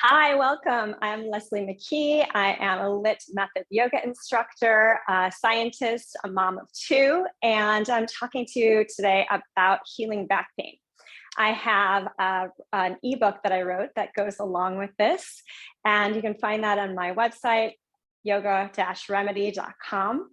Hi, welcome. I'm Leslie McKee. I am a LIT method yoga instructor, a scientist, a mom of two, and I'm talking to you today about healing back pain. I have an ebook that I wrote that goes along with this, and you can find that on my website, yoga-remedy.com.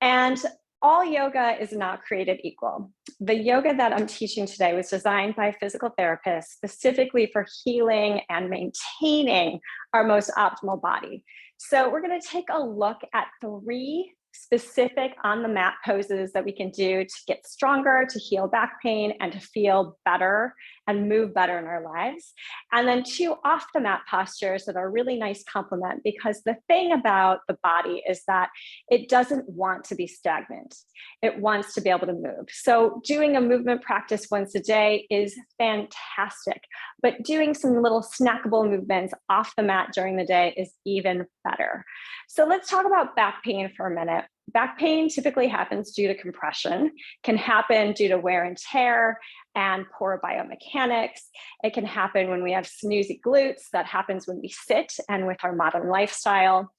And all yoga is not created equal. The yoga that I'm teaching today was designed by physical therapists specifically for healing and maintaining our most optimal body. So we're going to take a look at 3 specific on the mat poses that we can do to get stronger, to heal back pain, and to feel better and move better in our lives. And then 2 off the mat postures that are a really nice complement, because the thing about the body is that it doesn't want to be stagnant. It wants to be able to move. So doing a movement practice once a day is fantastic, but doing some little snackable movements off the mat during the day is even better. So let's talk about back pain for a minute. Back pain typically happens due to compression, can happen due to wear and tear and poor biomechanics. It can happen when we have snoozy glutes. That happens when we sit and with our modern lifestyle.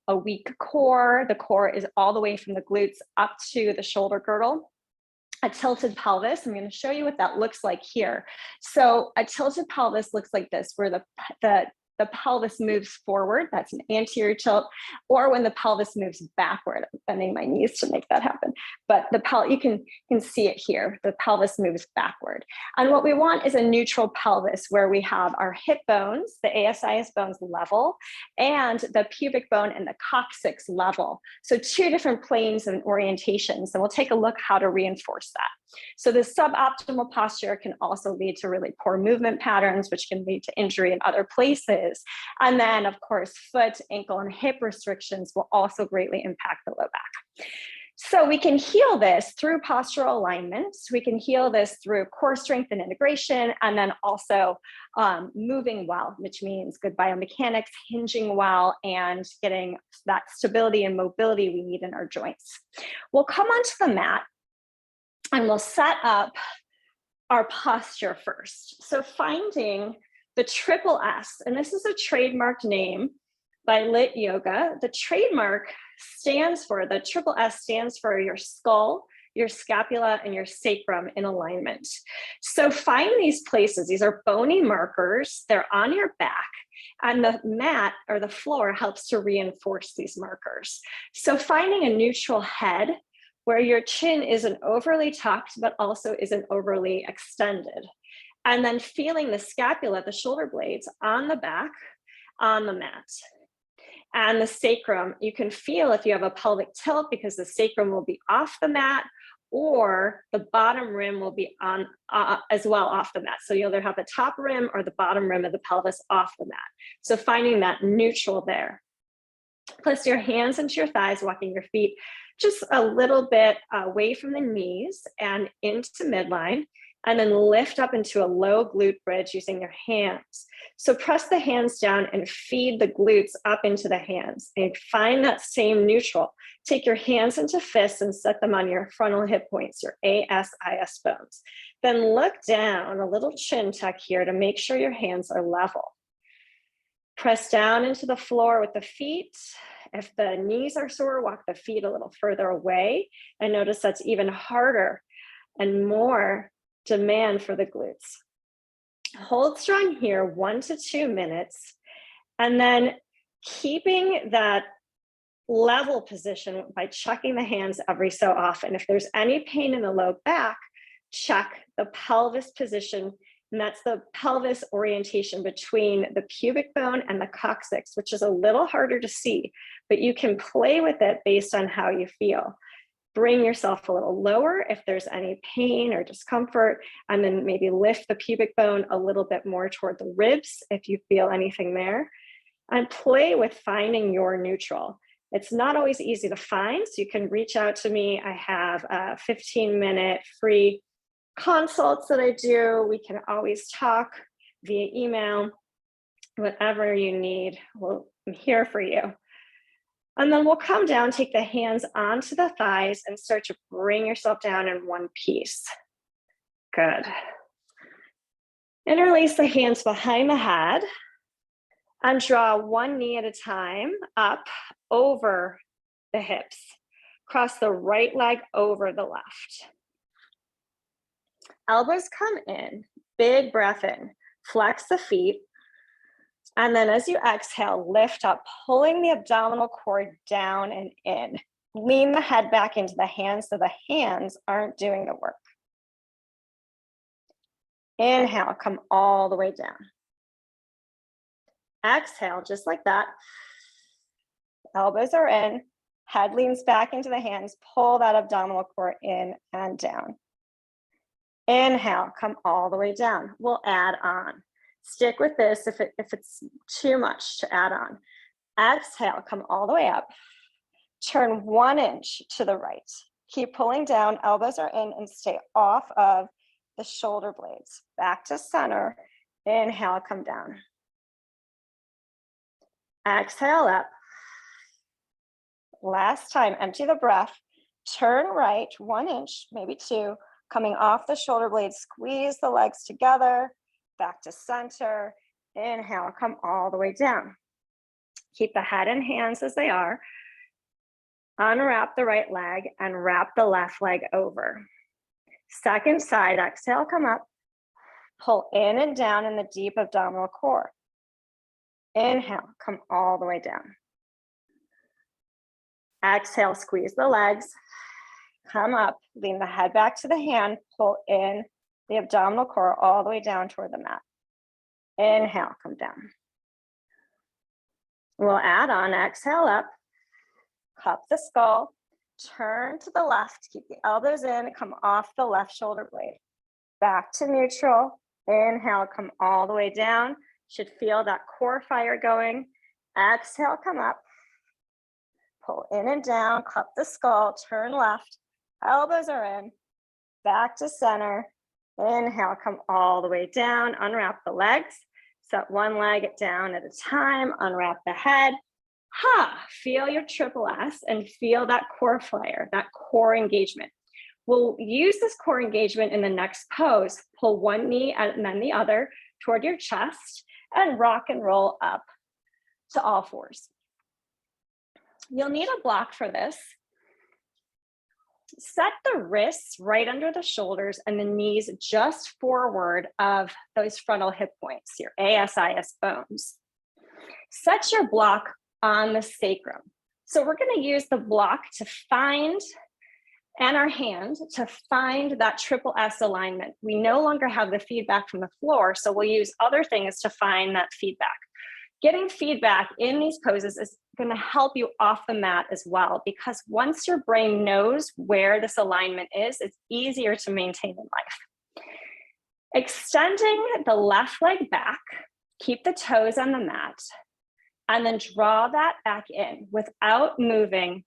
A weak core, the core is all the way from the glutes up to the shoulder girdle. A tilted pelvis, I'm going to show you what that looks like here. So a tilted pelvis looks like this, where the pelvis moves forward, that's an anterior tilt, or when the pelvis moves backward. I'm bending my knees to make that happen. But you can see it here, the pelvis moves backward. And what we want is a neutral pelvis where we have our hip bones, the ASIS bones level, and the pubic bone and the coccyx level. So 2 different planes and orientations, and we'll take a look how to reinforce that. So the suboptimal posture can also lead to really poor movement patterns, which can lead to injury in other places. And then, of course, foot, ankle, and hip restrictions will also greatly impact the low back. So we can heal this through postural alignment. We can heal this through core strength and integration, and then also moving well, which means good biomechanics, hinging well, and getting that stability and mobility we need in our joints. We'll come onto the mat and we'll set up our posture first. So finding the triple S, and this is a trademarked name by LIT Yoga. The trademark stands for, the triple S stands for your skull, your scapula, and your sacrum in alignment. So find these places. These are bony markers. They're on your back, and the mat or the floor helps to reinforce these markers. So finding a neutral head where your chin isn't overly tucked, but also isn't overly extended. And then feeling the scapula, the shoulder blades on the back, on the mat. And the sacrum, you can feel if you have a pelvic tilt because the sacrum will be off the mat, or the bottom rim will be on as well off the mat. So you'll either have the top rim or the bottom rim of the pelvis off the mat. So finding that neutral there. Place your hands into your thighs, walking your feet just a little bit away from the knees and into midline, and then lift up into a low glute bridge using your hands. So press the hands down and feed the glutes up into the hands, and find that same neutral. Take your hands into fists and set them on your frontal hip points, your ASIS bones. Then look down, a little chin tuck here to make sure your hands are level. Press down into the floor with the feet. If the knees are sore, walk the feet a little further away, and notice that's even harder and more demand for the glutes. Hold strong here 1 to 2 minutes, and then keeping that level position by checking the hands every so often. If there's any pain in the low back, check the pelvis position, and that's the pelvis orientation between the pubic bone and the coccyx, which is a little harder to see, but you can play with it based on how you feel. Bring yourself a little lower if there's any pain or discomfort, and then maybe lift the pubic bone a little bit more toward the ribs if you feel anything there, and play with finding your neutral. It's not always easy to find, so you can reach out to me. I have a 15-minute free consults that I do. We can always talk via email, whatever you need. Well, I'm here for you. And then we'll come down, take the hands onto the thighs, and start to bring yourself down in one piece. Good. Interlace the hands behind the head. And draw one knee at a time up over the hips. Cross the right leg over the left. Elbows come in, big breath in, flex the feet. And then as you exhale, lift up, pulling the abdominal cord down and in. Lean the head back into the hands so the hands aren't doing the work. Inhale, come all the way down. Exhale, just like that. Elbows are in, head leans back into the hands, pull that abdominal cord in and down. Inhale, come all the way down. We'll add on. Stick with this if it's too much to add on. Exhale, come all the way up. Turn 1 inch to the right. Keep pulling down, elbows are in, and stay off of the shoulder blades. Back to center. Inhale, come down. Exhale up. Last time, empty the breath. Turn right 1 inch, maybe 2, coming off the shoulder blades. Squeeze the legs together. Back to center. Inhale, come all the way down. Keep the head and hands as they are. Unwrap the right leg and wrap the left leg over. Second side, exhale, come up. Pull in and down in the deep abdominal core. Inhale, come all the way down. Exhale, squeeze the legs. Come up, lean the head back to the hand, pull in the abdominal core all the way down toward the mat. Inhale, come down. We'll add on, exhale up. Cup the skull, turn to the left, keep the elbows in, come off the left shoulder blade. Back to neutral, inhale, come all the way down. Should feel that core fire going. Exhale, come up. Pull in and down, cup the skull, turn left, elbows are in, back to center. Inhale, come all the way down, unwrap the legs. Set one leg down at a time, unwrap the head. Feel your triple S and feel that core fire, that core engagement. We'll use this core engagement in the next pose. Pull one knee and then the other toward your chest and rock and roll up to all fours. You'll need a block for this. Set the wrists right under the shoulders and the knees just forward of those frontal hip points, your ASIS bones. Set your block on the sacrum. So we're going to use the block to find, and our hand to find that triple S alignment. We no longer have the feedback from the floor, so we'll use other things to find that feedback. Getting feedback in these poses is going to help you off the mat as well, because once your brain knows where this alignment is, it's easier to maintain in life. Extending the left leg back, keep the toes on the mat, and then draw that back in without moving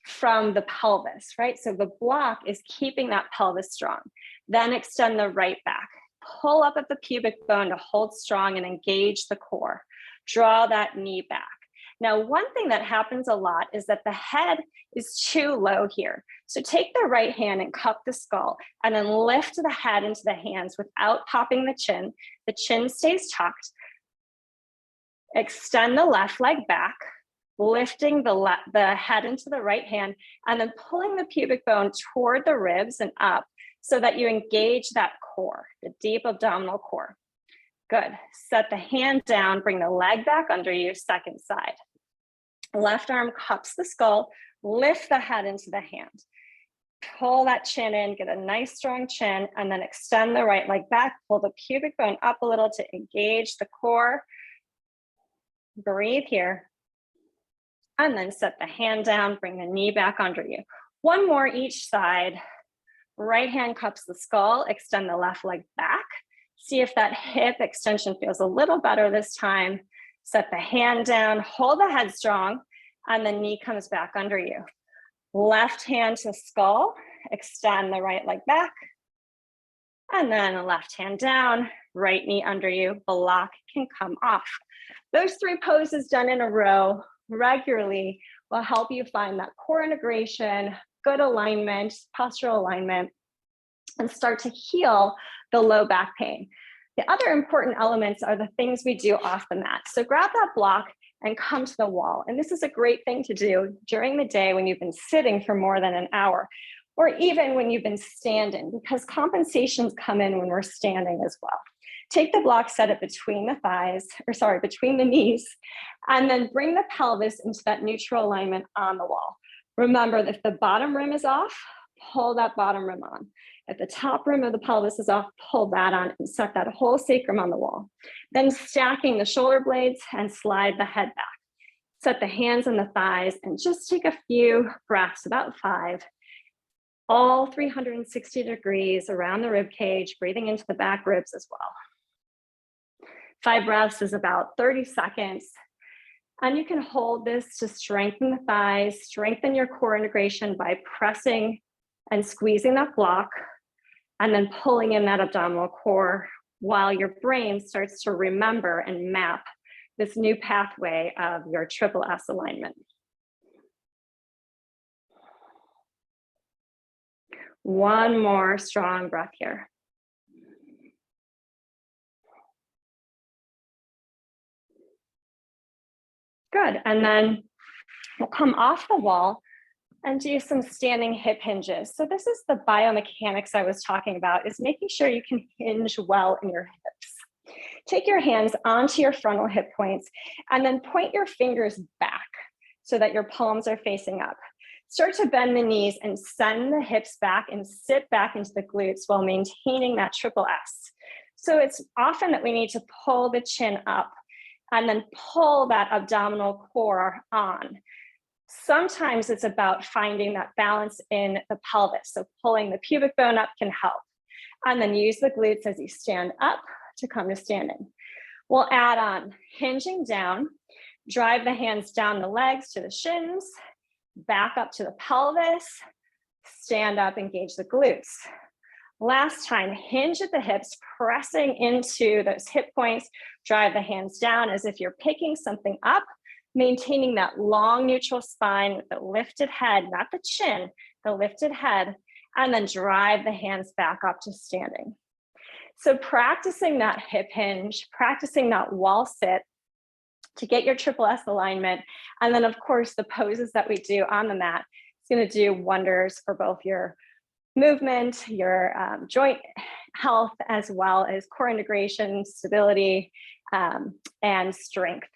from the pelvis, right? So the block is keeping that pelvis strong. Then extend the right back. Pull up at the pubic bone to hold strong and engage the core. Draw that knee back. Now, one thing that happens a lot is that the head is too low here. So take the right hand and cup the skull and then lift the head into the hands without popping the chin. The chin stays tucked. Extend the left leg back, lifting the head into the right hand, and then pulling the pubic bone toward the ribs and up so that you engage that core, the deep abdominal core. Good. Set the hand down, bring the leg back under you, second side. Left arm cups the skull, lift the head into the hand. Pull that chin in, get a nice strong chin, and then extend the right leg back, pull the pubic bone up a little to engage the core. Breathe here. And then set the hand down, bring the knee back under you. One more each side. Right hand cups the skull, extend the left leg back. See if that hip extension feels a little better this time. Set the hand down, hold the head strong, and the knee comes back under you. Left hand to skull, extend the right leg back. And then the left hand down, right knee under you, block can come off. Those 3 poses done in a row regularly will help you find that core integration, good alignment, postural alignment, and start to heal the low back pain. The other important elements are the things we do off the mat. So grab that block and come to the wall. And this is a great thing to do during the day when you've been sitting for more than an hour, or even when you've been standing, because compensations come in when we're standing as well. Take the block, set it between the thighs, between the knees, and then bring the pelvis into that neutral alignment on the wall. Remember, if the bottom rim is off, pull that bottom rim on. If the top rim of the pelvis is off, pull that on and set that whole sacrum on the wall. Then stacking the shoulder blades and slide the head back. Set the hands on the thighs and just take a few breaths, about 5, all 360 degrees around the rib cage, breathing into the back ribs as well. 5 breaths is about 30 seconds. And you can hold this to strengthen the thighs, strengthen your core integration by pressing and squeezing that block, and then pulling in that abdominal core while your brain starts to remember and map this new pathway of your triple S alignment. One more strong breath here. Good, and then we'll come off the wall and do some standing hip hinges. So this is the biomechanics I was talking about, is making sure you can hinge well in your hips. Take your hands onto your frontal hip points and then point your fingers back so that your palms are facing up. Start to bend the knees and send the hips back and sit back into the glutes while maintaining that triple S. So it's often that we need to pull the chin up and then pull that abdominal core on. Sometimes it's about finding that balance in the pelvis. So pulling the pubic bone up can help. And then use the glutes as you stand up to come to standing. We'll add on hinging down, drive the hands down the legs to the shins, back up to the pelvis, stand up, engage the glutes. Last time, hinge at the hips, pressing into those hip points, drive the hands down as if you're picking something up, maintaining that long neutral spine with the lifted head, not the chin, the lifted head, and then drive the hands back up to standing. So practicing that hip hinge, practicing that wall sit to get your triple S alignment, and then of course the poses that we do on the mat, it's going to do wonders for both your movement, your joint health, as well as core integration, stability, and strength.